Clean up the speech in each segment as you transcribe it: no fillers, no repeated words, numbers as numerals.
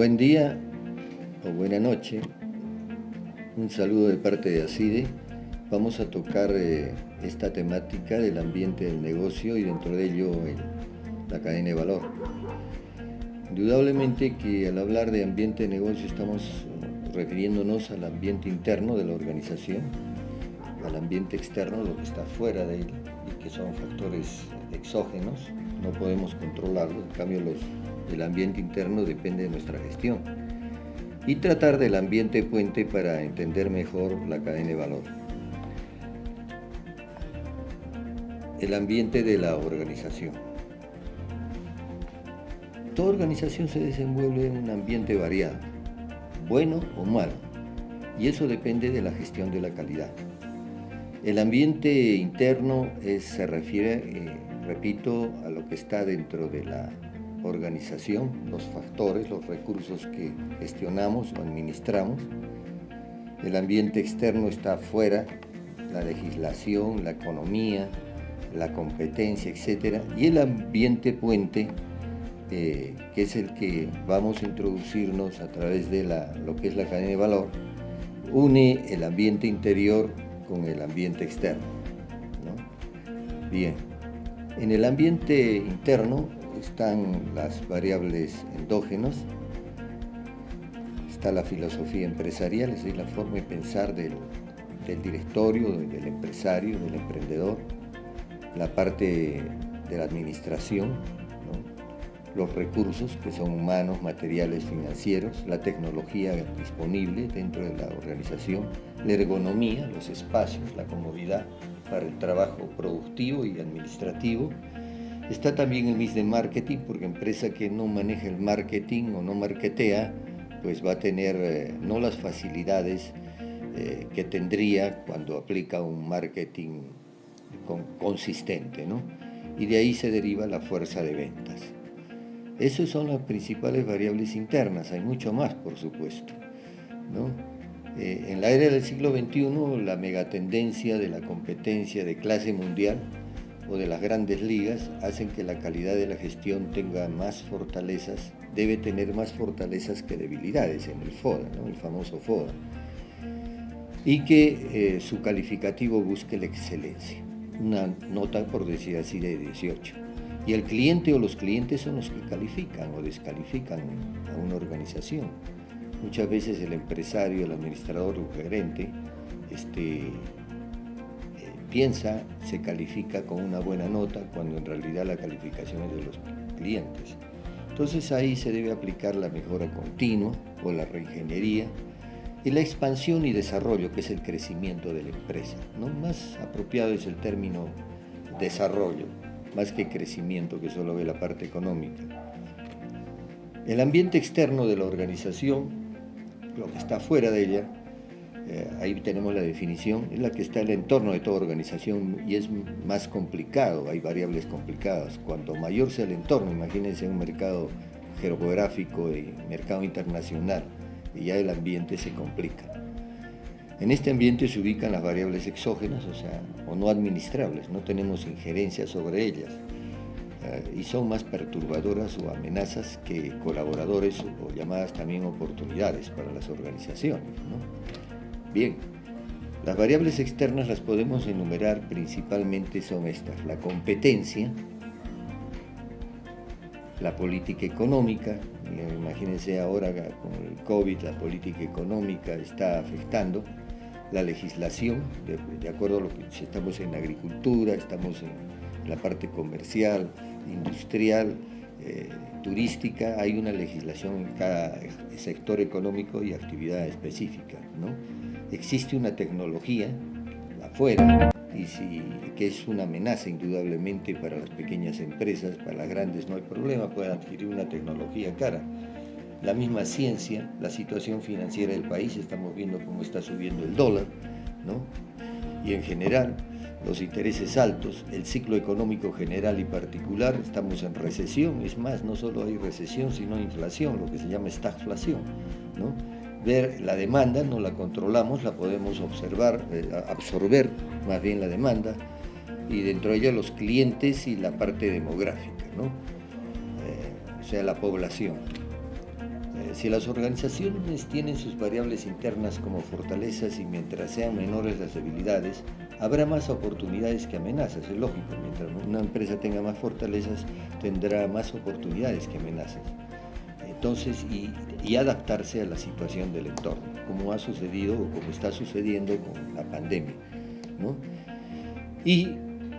Buen día o buena noche, un saludo de parte de ACIDE. Vamos a tocar esta temática del ambiente del negocio y dentro de ello la cadena de valor. Indudablemente que al hablar de ambiente de negocio estamos refiriéndonos al ambiente interno de la organización, al ambiente externo, lo que está fuera de él y que son factores exógenos, no podemos controlarlo, en cambio el ambiente interno depende de nuestra gestión. Y tratar del ambiente puente para entender mejor la cadena de valor. El ambiente de la organización. Toda organización se desenvuelve en un ambiente variado, bueno o malo, y eso depende de la gestión de la calidad. El ambiente interno se refiere, repito, a lo que está dentro de la organización, los factores, los recursos que gestionamos o administramos. El ambiente externo está afuera, la legislación, la economía, la competencia, etc. Y el ambiente puente, que es el que vamos a introducirnos a través de lo que es la cadena de valor, une el ambiente interior con el ambiente externo, ¿no? Bien, en el ambiente interno están las variables endógenas, está la filosofía empresarial, es decir, la forma de pensar del directorio, del empresario, del emprendedor, la parte de la administración, ¿no? Los recursos que son humanos, materiales, financieros, la tecnología disponible dentro de la organización, la ergonomía, los espacios, la comodidad para el trabajo productivo y administrativo. Está también el mix de marketing, porque empresa que no maneja el marketing o no marketea, pues va a tener no las facilidades que tendría cuando aplica un marketing consistente, ¿no? Y de ahí se deriva la fuerza de ventas. Esas son las principales variables internas, hay mucho más, por supuesto, ¿no? En la era del siglo XXI, la megatendencia de la competencia de clase mundial o de las grandes ligas hacen que la calidad de la gestión tenga más fortalezas, debe tener más fortalezas que debilidades en el FODA, ¿no? El famoso FODA, y que su calificativo busque la excelencia, una nota, por decir así, de 18. Y el cliente o los clientes son los que califican o descalifican a una organización. Muchas veces el empresario, el administrador o el gerente piensa, se califica con una buena nota cuando en realidad la calificación es de los clientes. Entonces ahí se debe aplicar la mejora continua o la reingeniería y la expansión y desarrollo, que es el crecimiento de la empresa, ¿no? Más apropiado es el término desarrollo, más que crecimiento, que solo ve la parte económica. El ambiente externo de la organización, lo que está fuera de ella, ahí tenemos la definición, es la que está en el entorno de toda organización y es más complicado, hay variables complicadas. Cuanto mayor sea el entorno, imagínense un mercado geográfico y mercado internacional, y ya el ambiente se complica. En este ambiente se ubican las variables exógenas, o no administrables, no tenemos injerencia sobre ellas, y son más perturbadoras o amenazas que colaboradores o llamadas también oportunidades para las organizaciones, ¿no? Bien, las variables externas las podemos enumerar, principalmente son estas: la competencia, la política económica. Imagínense ahora con el COVID, la política económica está afectando, la legislación, de acuerdo a lo que si estamos en agricultura, estamos en la parte comercial, industrial, turística, hay una legislación en cada sector económico y actividad específica, ¿no? Existe una tecnología afuera que es una amenaza indudablemente para las pequeñas empresas, para las grandes no hay problema, pueden adquirir una tecnología cara. La misma ciencia, la situación financiera del país, estamos viendo cómo está subiendo el dólar, ¿no? Y en general, los intereses altos, el ciclo económico general y particular, estamos en recesión, es más, no solo hay recesión, sino inflación, lo que se llama estagflación, ¿no? Ver la demanda, no la controlamos, la podemos observar, absorber más bien la demanda, y dentro de ella los clientes y la parte demográfica, ¿no? O sea, la población. Si las organizaciones tienen sus variables internas como fortalezas y mientras sean menores las debilidades, habrá más oportunidades que amenazas, es lógico. Mientras una empresa tenga más fortalezas, tendrá más oportunidades que amenazas. Entonces, y adaptarse a la situación del entorno, como ha sucedido o como está sucediendo con la pandemia, ¿no? Y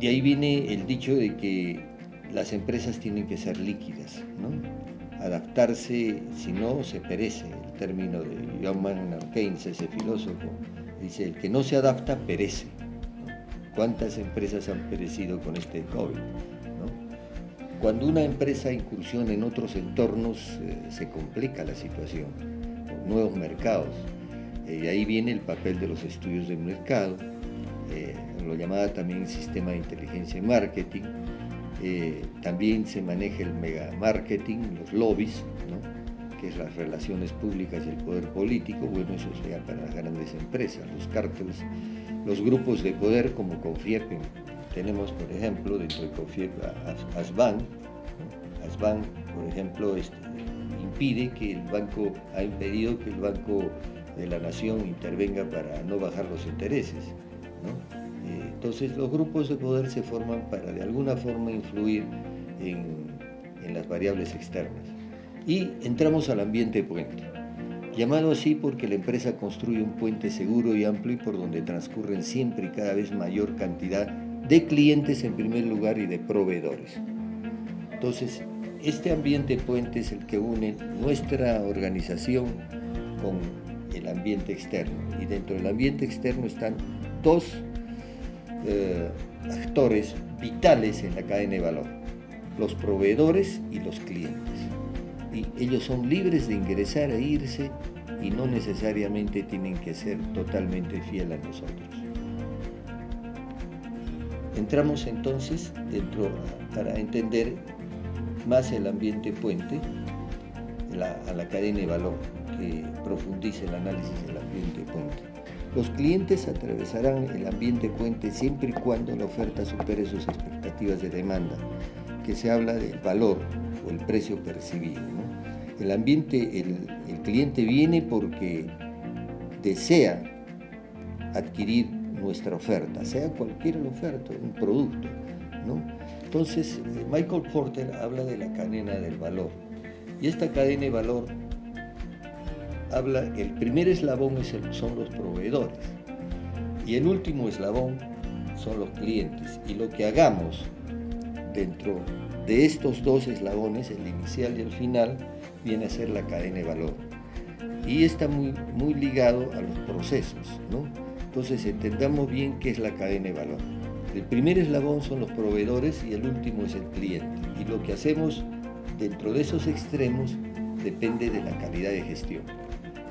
de ahí viene el dicho de que las empresas tienen que ser líquidas, ¿no? Adaptarse, si no, se perece. El término de John Maynard Keynes, ese filósofo, dice, el que no se adapta, perece, ¿no? ¿Cuántas empresas han perecido con este COVID, ¿no? Cuando una empresa incursiona en otros entornos, se complica la situación, con nuevos mercados. Y ahí viene el papel de los estudios de mercado, lo llamaba también sistema de inteligencia y marketing. También se maneja el mega marketing, los lobbies, ¿no? Que es las relaciones públicas y el poder político. Bueno, eso sería para las grandes empresas, los cárteles, los grupos de poder como Confiepe. Tenemos, por ejemplo, dentro de Confiepe a Asban, ¿no? Asban, por ejemplo, impide que el banco, ha impedido que el Banco de la Nación intervenga para no bajar los intereses, ¿no? Entonces los grupos de poder se forman para de alguna forma influir en las variables externas. Y entramos al ambiente puente, llamado así porque la empresa construye un puente seguro y amplio y por donde transcurren siempre y cada vez mayor cantidad de clientes en primer lugar y de proveedores. Entonces, este ambiente puente es el que une nuestra organización con el ambiente externo. Y dentro del ambiente externo están dos actores vitales en la cadena de valor, los proveedores y los clientes. Y ellos son libres de ingresar e irse y no necesariamente tienen que ser totalmente fieles a nosotros. Entramos entonces para entender más el ambiente puente, a la cadena de valor, que profundice el análisis del ambiente puente. Los clientes atravesarán el ambiente puente siempre y cuando la oferta supere sus expectativas de demanda, que se habla del valor o el precio percibido, ¿no? El cliente viene porque desea adquirir nuestra oferta, sea cualquiera la oferta, un producto, ¿no? Entonces, Michael Porter habla de la cadena del valor. Y esta cadena de valor el primer eslabón son los proveedores y el último eslabón son los clientes. Y lo que hagamos dentro de estos dos eslabones, el inicial y el final, viene a ser la cadena de valor. Y está muy ligado a los procesos, ¿no? Entonces entendamos bien qué es la cadena de valor. El primer eslabón son los proveedores y el último es el cliente. Y lo que hacemos dentro de esos extremos depende de la calidad de gestión,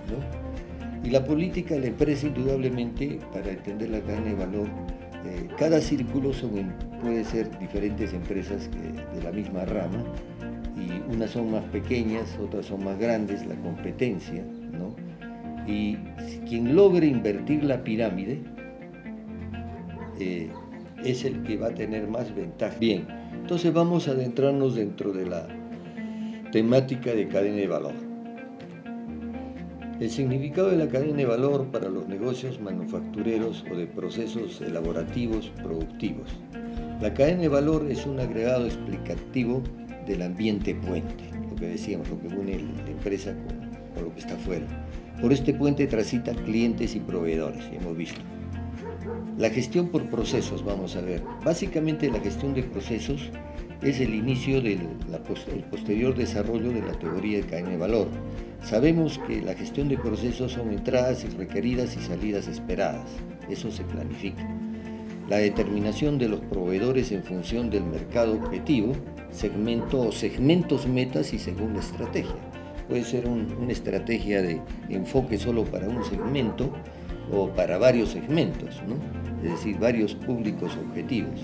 ¿no? Y la política de la empresa, indudablemente, para entender la cadena de valor, cada círculo puede ser diferentes empresas de la misma rama, y unas son más pequeñas, otras son más grandes, la competencia, ¿no? Y quien logre invertir la pirámide es el que va a tener más ventaja. Bien, entonces vamos a adentrarnos dentro de la temática de cadena de valor. El significado de la cadena de valor para los negocios manufactureros o de procesos elaborativos productivos. La cadena de valor es un agregado explicativo del ambiente puente, lo que decíamos, lo que une la empresa con lo que está afuera. Por este puente transitan clientes y proveedores, ya hemos visto. La gestión por procesos, vamos a ver. Básicamente la gestión de procesos es el inicio del posterior desarrollo de la teoría de cadena de valor. Sabemos que la gestión de procesos son entradas requeridas y salidas esperadas. Eso se planifica. La determinación de los proveedores en función del mercado objetivo, segmentos metas y según la estrategia. Puede ser una estrategia de enfoque solo para un segmento o para varios segmentos, ¿no? Es decir, varios públicos objetivos.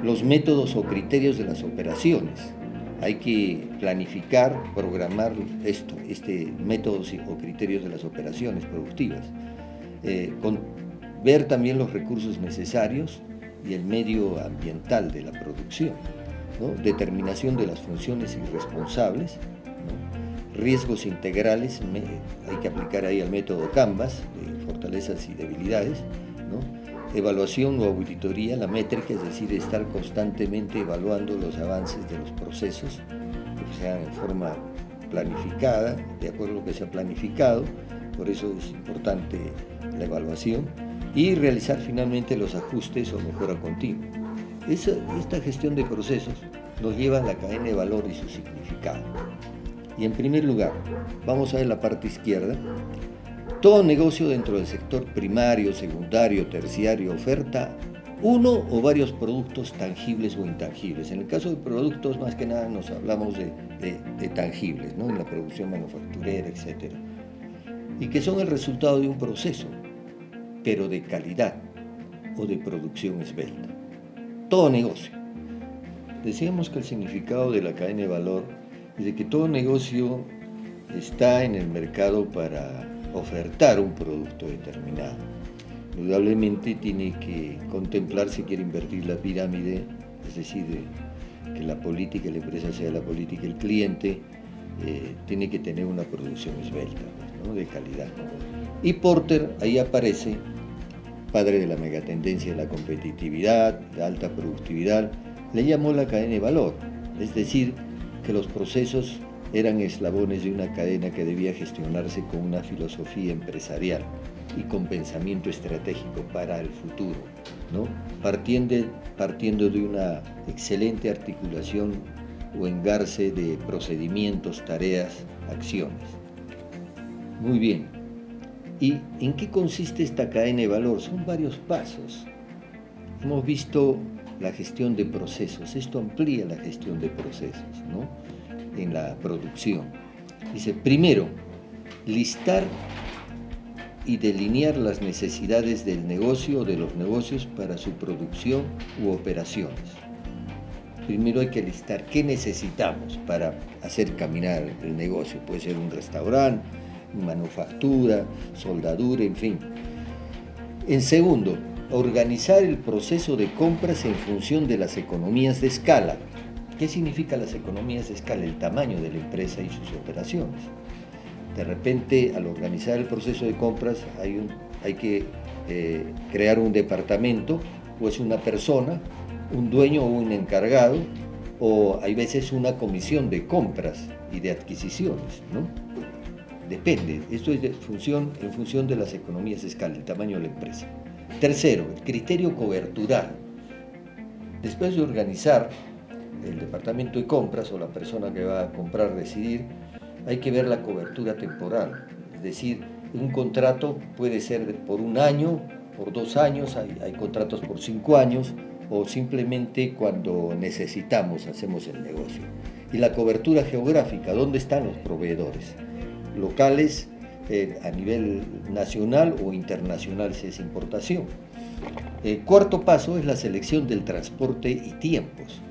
Los métodos o criterios de las operaciones. Hay que planificar, programar métodos o criterios de las operaciones productivas. Ver también los recursos necesarios y el medio ambiental de la producción, ¿no? Determinación de las funciones y responsables, ¿no? riesgos integrales, hay que aplicar ahí el método Canvas, de fortalezas y debilidades, ¿no? Evaluación o auditoría, la métrica, es decir, estar constantemente evaluando los avances de los procesos, que sean en forma planificada, de acuerdo a lo que se ha planificado, por eso es importante la evaluación, y realizar finalmente los ajustes o mejora continua. Esta gestión de procesos nos lleva a la cadena de valor y su significado. Y en primer lugar, vamos a ver la parte izquierda. Todo negocio dentro del sector primario, secundario, terciario oferta uno o varios productos tangibles o intangibles. En el caso de productos, más que nada nos hablamos de tangibles, ¿no? En la producción manufacturera, etc. Y que son el resultado de un proceso, pero de calidad o de producción esbelta. Todo negocio. Decíamos que el significado de la cadena de valor es de que todo negocio está en el mercado para ofertar un producto determinado. Indudablemente tiene que contemplar si quiere invertir la pirámide, es decir, que la política, la empresa sea la política, el cliente tiene que tener una producción esbelta, ¿no? De calidad. Y Porter ahí aparece, padre de la megatendencia de la competitividad, de alta productividad, le llamó la cadena de valor, es decir, que los procesos eran eslabones de una cadena que debía gestionarse con una filosofía empresarial y con pensamiento estratégico para el futuro, ¿no? Partiendo de una excelente articulación o engarce de procedimientos, tareas, acciones. Muy bien. ¿Y en qué consiste esta cadena de valor? Son varios pasos. Hemos visto la gestión de procesos. Esto amplía la gestión de procesos, ¿no? En la producción. Dice, primero, listar y delinear las necesidades del negocio o de los negocios para su producción u operaciones. Primero hay que listar qué necesitamos para hacer caminar el negocio. Puede ser un restaurante, manufactura, soldadura, en fin. En segundo, organizar el proceso de compras en función de las economías de escala. ¿Qué significa las economías de escala? El tamaño de la empresa y sus operaciones. De repente, al organizar el proceso de compras, hay que crear un departamento, o es una persona, un dueño o un encargado, o hay veces una comisión de compras y de adquisiciones, ¿no? Depende, esto es en función de las economías de escala, el tamaño de la empresa. Tercero, el criterio cobertural. Después de organizar el departamento de compras o la persona que va a comprar, decidir, hay que ver la cobertura temporal. Es decir, un contrato puede ser por un año, por 2 años, hay contratos por 5 años, o simplemente cuando necesitamos hacemos el negocio. Y la cobertura geográfica, ¿dónde están los proveedores? Locales, a nivel nacional o internacional si es importación. El cuarto paso es la selección del transporte y tiempos.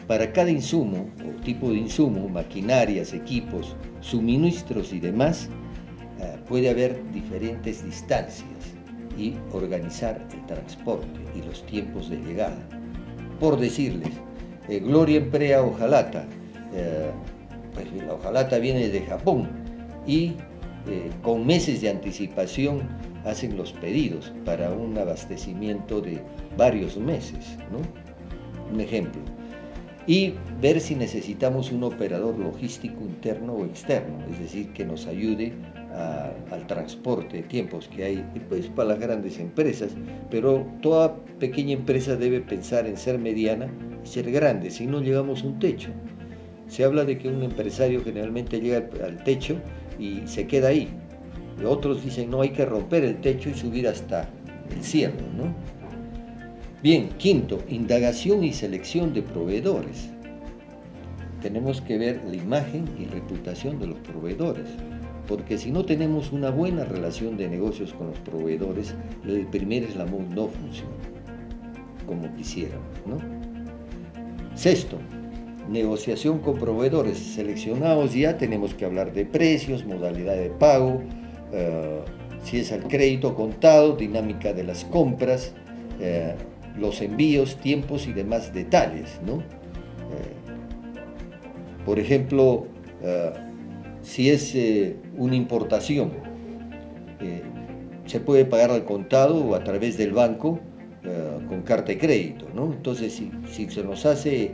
Para cada insumo o tipo de insumo, maquinarias, equipos, suministros y demás, puede haber diferentes distancias y organizar el transporte y los tiempos de llegada. Por decirles, Gloria emplea hojalata, pues la hojalata viene de Japón y con meses de anticipación hacen los pedidos para un abastecimiento de varios meses, ¿no? Un ejemplo. Y ver si necesitamos un operador logístico interno o externo, es decir, que nos ayude al transporte de tiempos que hay pues, para las grandes empresas, pero toda pequeña empresa debe pensar en ser mediana y ser grande, si no llegamos a un techo. Se habla de que un empresario generalmente llega al techo y se queda ahí. Y otros dicen, no, hay que romper el techo y subir hasta el cielo, ¿no? Bien, quinto, indagación y selección de proveedores. Tenemos que ver la imagen y reputación de los proveedores, porque si no tenemos una buena relación de negocios con los proveedores, el primer eslabón no funciona como quisiéramos, ¿no? Sexto, negociación con proveedores. Seleccionados ya, tenemos que hablar de precios, modalidad de pago, si es al crédito contado, dinámica de las compras, los envíos, tiempos y demás detalles, ¿no? Por ejemplo, Si es una importación, se puede pagar al contado o a través del banco con carta de crédito, ¿no? Entonces, si se nos hace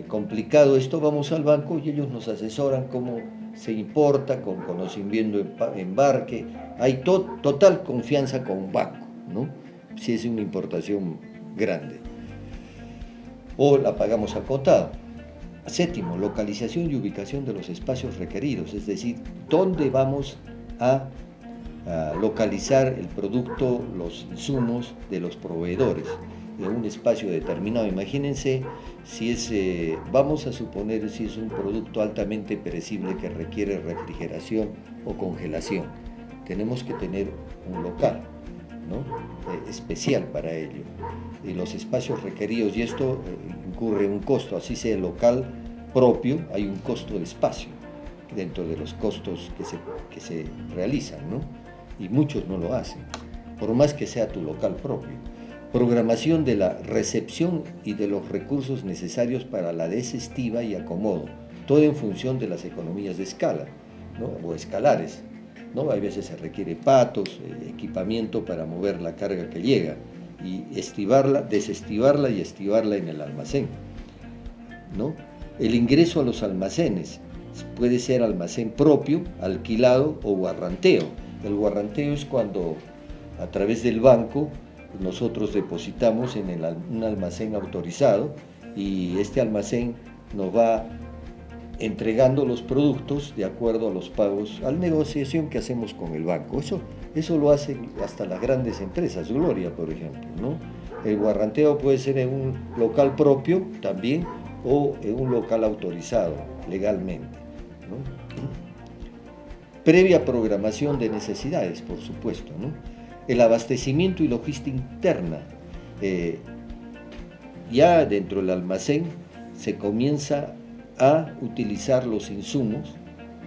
complicado esto, vamos al banco y ellos nos asesoran cómo se importa, con conocimiento de embarque. Hay total confianza con un banco, ¿no? Si es una importación grande. O la pagamos al contado. Séptimo, localización y ubicación de los espacios requeridos, es decir, dónde vamos a localizar el producto, los insumos de los proveedores en un espacio determinado. Imagínense si es, vamos a suponer si es un producto altamente perecible que requiere refrigeración o congelación. Tenemos que tener un local, ¿no? Especial para ello. Y los espacios requeridos, y esto incurre un costo, así sea local propio, hay un costo de espacio dentro de los costos que se realizan, ¿no? Y muchos no lo hacen, por más que sea tu local propio. Programación de la recepción y de los recursos necesarios para la desestiva y acomodo, todo en función de las economías de escala, ¿no? O escalares, ¿no? Hay veces se requiere patos, equipamiento para mover la carga que llega y estivarla, desestivarla y estivarla en el almacén, ¿no? El ingreso a los almacenes puede ser almacén propio, alquilado o guarranteo. El guarranteo es cuando a través del banco nosotros depositamos en un almacén autorizado y este almacén nos va entregando los productos de acuerdo a los pagos, a la negociación que hacemos con el banco. Eso lo hacen hasta las grandes empresas, Gloria, por ejemplo, ¿no? El guarranteo puede ser en un local propio también o en un local autorizado legalmente, ¿no? Previa programación de necesidades, por supuesto, ¿no? El abastecimiento y logística interna. Ya dentro del almacén se comienza a utilizar los insumos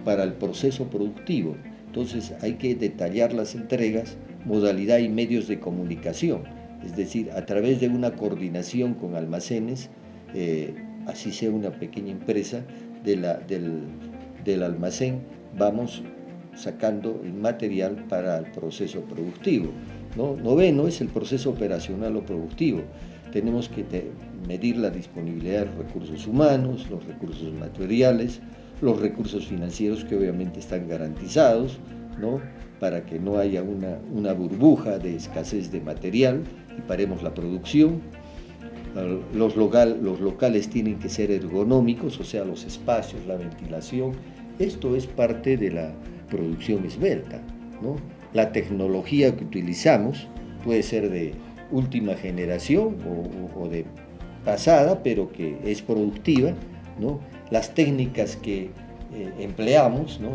para el proceso productivo. Entonces hay que detallar las entregas, modalidad y medios de comunicación, es decir, a través de una coordinación con almacenes, así sea una pequeña empresa, del almacén vamos sacando el material para el proceso productivo, ¿no? Noveno es el proceso operacional o productivo. Tenemos que medir la disponibilidad de recursos humanos, los recursos materiales, los recursos financieros que obviamente están garantizados, ¿no? Para que no haya una burbuja de escasez de material y paremos la producción. Los locales tienen que ser ergonómicos, o sea, los espacios, la ventilación. Esto es parte de la producción esbelta, ¿no? La tecnología que utilizamos puede ser de última generación o de pasada, pero que es productiva, ¿no? Las técnicas que empleamos, ¿no?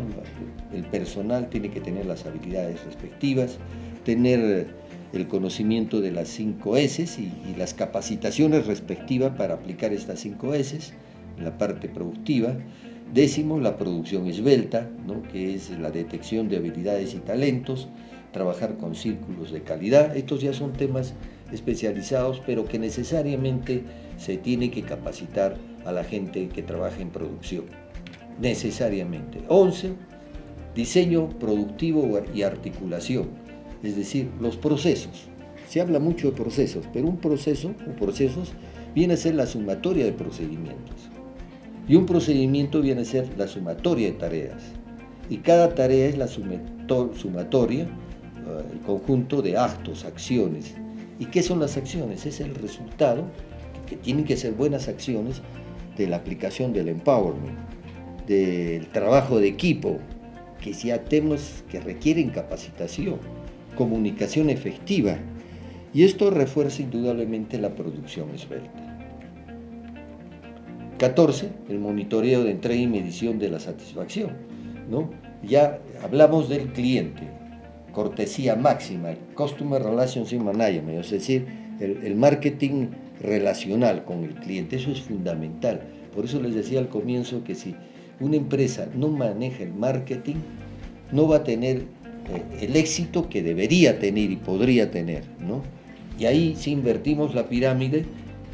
El personal tiene que tener las habilidades respectivas, tener el conocimiento de las 5 S y las capacitaciones respectivas para aplicar estas 5 S en la parte productiva. Décimo, la producción esbelta, ¿no? Que es la detección de habilidades y talentos, trabajar con círculos de calidad. Estos ya son temas especializados, pero que necesariamente se tiene que capacitar a la gente que trabaja en producción, necesariamente. 11, diseño productivo y articulación, es decir, los procesos. Se habla mucho de procesos, pero un proceso o procesos viene a ser la sumatoria de procedimientos. Y un procedimiento viene a ser la sumatoria de tareas. Y cada tarea es la sumatoria, el conjunto de actos, acciones. ¿Y qué son las acciones? Es el resultado, que tienen que ser buenas acciones, de la aplicación del empowerment, del trabajo de equipo, que ya temas que requieren capacitación, comunicación efectiva. Y esto refuerza indudablemente la producción esbelta. 14, el monitoreo de entrega y medición de la satisfacción, ¿no? Ya hablamos del cliente, cortesía máxima, Customer Relationship Management, es decir, el marketing relacional con el cliente, eso es fundamental. Por eso les decía al comienzo que si una empresa no maneja el marketing, no va a tener el éxito que debería tener y podría tener, ¿no? Y ahí si invertimos la pirámide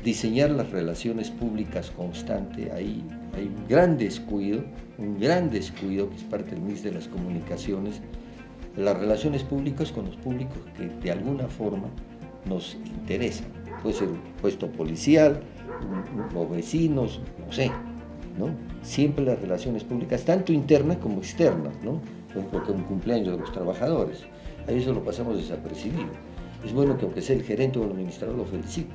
diseñar las relaciones públicas constante. Hay un gran descuido que es parte del MIS de las comunicaciones, las relaciones públicas con los públicos que de alguna forma nos interesan. Puede ser un puesto policial, o vecinos, no sé, ¿no? Siempre las relaciones públicas, tanto internas como externas, ¿no? Por ejemplo, que un cumpleaños de los trabajadores, a eso lo pasamos desapercibido. Es bueno que aunque sea el gerente o el administrador lo felicite,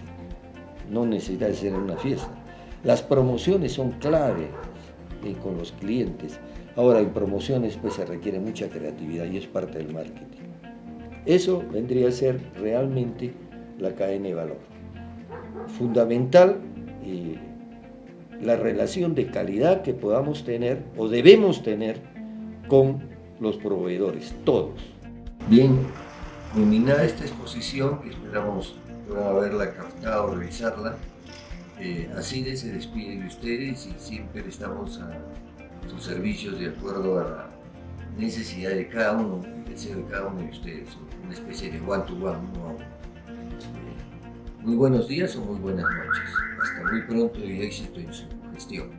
no necesita de ser en una fiesta. Las promociones son clave con los clientes. Ahora, en promociones pues se requiere mucha creatividad y es parte del marketing. Eso vendría a ser realmente la cadena de valor. Fundamental la relación de calidad que podamos tener o debemos tener con los proveedores, todos. Bien, culminada esta exposición, que esperamos puedan haberla captado, revisarla, ACIDE se despide de ustedes y siempre estamos a sus servicios de acuerdo a la necesidad de cada uno, el deseo de cada uno de ustedes, una especie de one-to-one, uno a uno. Muy buenos días o muy buenas noches. Hasta muy pronto y éxito en su gestión.